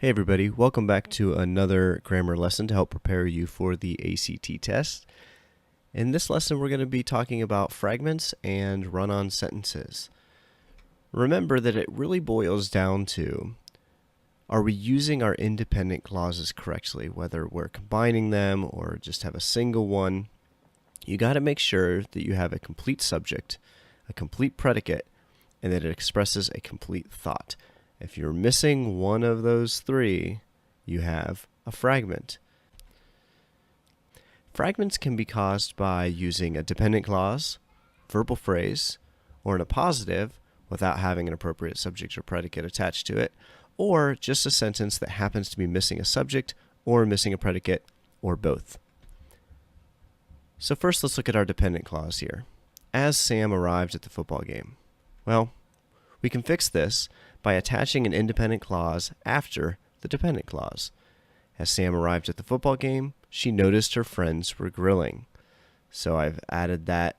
Hey everybody, welcome back to another grammar lesson to help prepare you for the ACT test. In this lesson we're going to be talking about fragments and run-on sentences. Remember that it really boils down to, are we using our independent clauses correctly, whether we're combining them or just have a single one. You got to make sure that you have a complete subject, a complete predicate, and that it expresses a complete thought. If you're missing one of those three, you have a fragment. Fragments can be caused by using a dependent clause, verbal phrase, or an appositive without having an appropriate subject or predicate attached to it, or just a sentence that happens to be missing a subject or missing a predicate, or both. So first let's look at our dependent clause here. As Sam arrived at the football game. Well, we can fix this by attaching an independent clause after the dependent clause. As Sam arrived at the football game, she noticed her friends were grilling. So I've added that.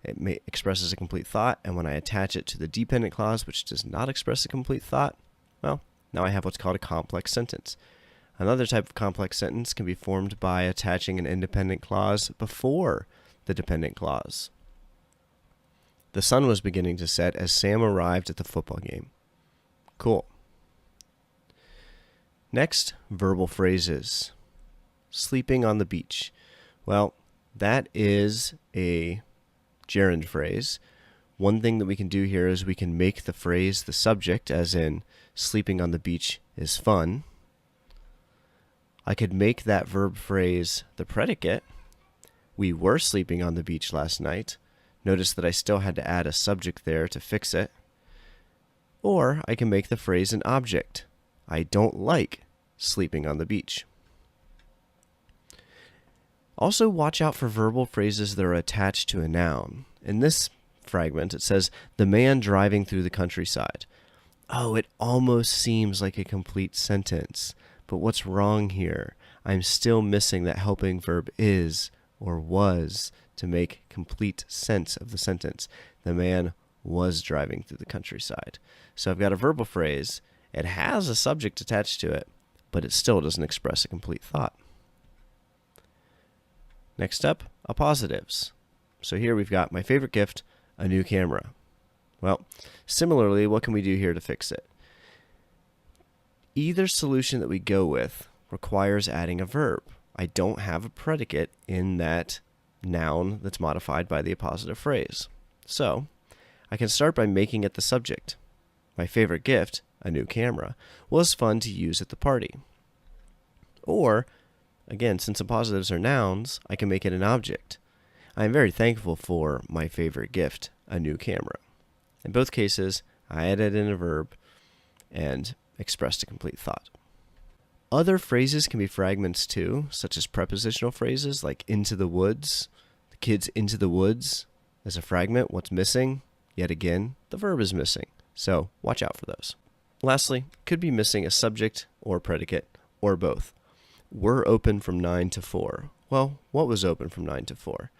It expresses a complete thought, and when I attach it to the dependent clause, which does not express a complete thought, well, now I have what's called a complex sentence. Another type of complex sentence can be formed by attaching an independent clause before the dependent clause. The sun was beginning to set as Sam arrived at the football game. Cool. Next, verbal phrases. Sleeping on the beach. Well, that is a gerund phrase. One thing that we can do here is we can make the phrase the subject, as in, sleeping on the beach is fun. I could make that verb phrase the predicate. We were sleeping on the beach last night. Notice that I still had to add a subject there to fix it. Or I can make the phrase an object. I don't like sleeping on the beach. Also, watch out for verbal phrases that are attached to a noun. In this fragment, it says, the man driving through the countryside. Oh, it almost seems like a complete sentence. But what's wrong here? I'm still missing that helping verb is or was to make complete sense of the sentence. The man was driving through the countryside. So I've got a verbal phrase. It has a subject attached to it, but it still doesn't express a complete thought. Next up, appositives. So here we've got my favorite gift, a new camera. Well, similarly, what can we do here to fix it? Either solution that we go with requires adding a verb. I don't have a predicate in that noun that's modified by the appositive phrase. So I can start by making it the subject. My favorite gift, a new camera, was fun to use at the party. Or, again, since appositives are nouns, I can make it an object. I am very thankful for my favorite gift, a new camera. In both cases, I added in a verb and expressed a complete thought. Other phrases can be fragments too, such as prepositional phrases like into the woods. The kid's into the woods. As a fragment, what's missing? Yet again, the verb is missing. So watch out for those. Lastly, could be missing a subject or predicate or both. We're open from 9 to 4. Well, what was open from 9 to 4?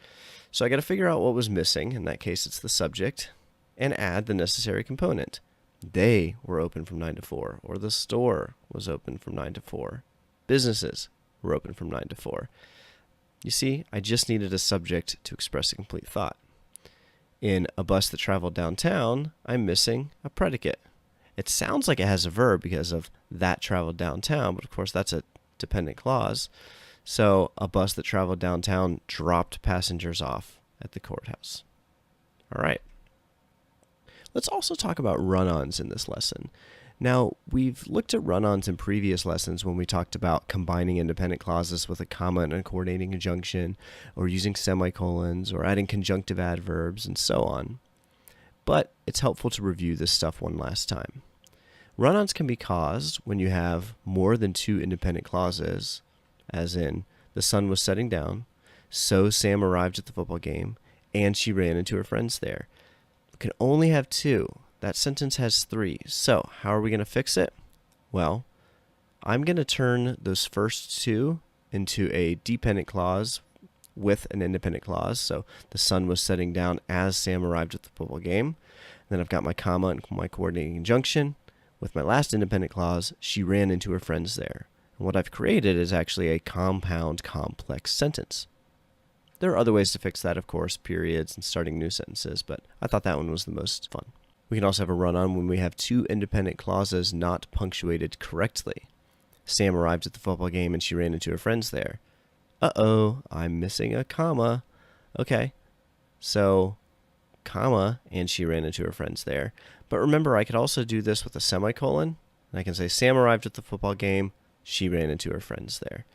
So I got to figure out what was missing. In that case, it's the subject, and add the necessary component. They were open from 9 to 4, or the store was open from 9 to 4. Businesses were open from 9 to 4. You see, I just needed a subject to express a complete thought. In a bus that traveled downtown, I'm missing a predicate. It sounds like it has a verb because of that traveled downtown, but of course that's a dependent clause. So a bus that traveled downtown dropped passengers off at the courthouse. All right. Let's also talk about run-ons in this lesson. Now, we've looked at run-ons in previous lessons when we talked about combining independent clauses with a comma and a coordinating conjunction, or using semicolons, or adding conjunctive adverbs, and so on. But it's helpful to review this stuff one last time. Run-ons can be caused when you have more than two independent clauses, as in, the sun was setting down, so Sam arrived at the football game, and she ran into her friends there. We can only have two. That sentence has three. So how are we going to fix it? Well, I'm going to turn those first two into a dependent clause with an independent clause. So the sun was setting down as Sam arrived at the football game. Then I've got my comma and my coordinating conjunction with my last independent clause, she ran into her friends there. And what I've created is actually a compound complex sentence. There are other ways to fix that, of course, periods and starting new sentences, but I thought that one was the most fun. We can also have a run-on when we have two independent clauses not punctuated correctly. Sam arrived at the football game and she ran into her friends there. Uh-oh, I'm missing a comma. Okay, so comma, and she ran into her friends there. But remember, I could also do this with a semicolon. And I can say, Sam arrived at the football game, she ran into her friends there.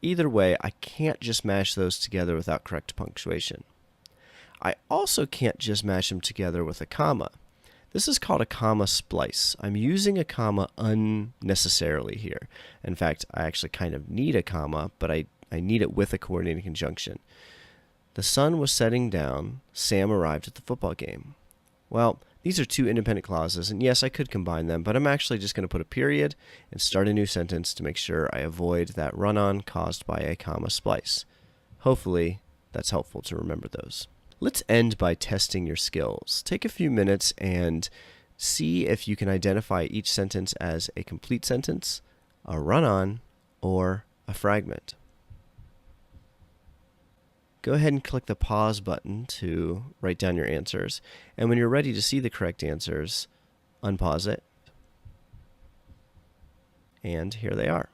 Either way, I can't just mash those together without correct punctuation. I also can't just mash them together with a comma. This is called a comma splice. I'm using a comma unnecessarily here. In fact, I actually kind of need a comma, but I need it with a coordinating conjunction. The sun was setting down. Sam arrived at the football game. Well, these are two independent clauses, and yes, I could combine them, but I'm actually just going to put a period and start a new sentence to make sure I avoid that run-on caused by a comma splice. Hopefully, that's helpful to remember those. Let's end by testing your skills. Take a few minutes and see if you can identify each sentence as a complete sentence, a run-on, or a fragment. Go ahead and click the pause button to write down your answers. And when you're ready to see the correct answers, unpause it. And here they are.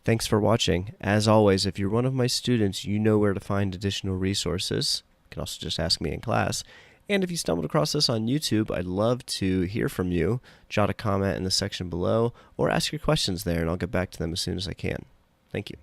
Thanks for watching. As always, if you're one of my students, you know where to find additional resources. You can also just ask me in class. And if you stumbled across this on YouTube, I'd love to hear from you. Jot a comment in the section below or ask your questions there, and I'll get back to them as soon as I can. Thank you.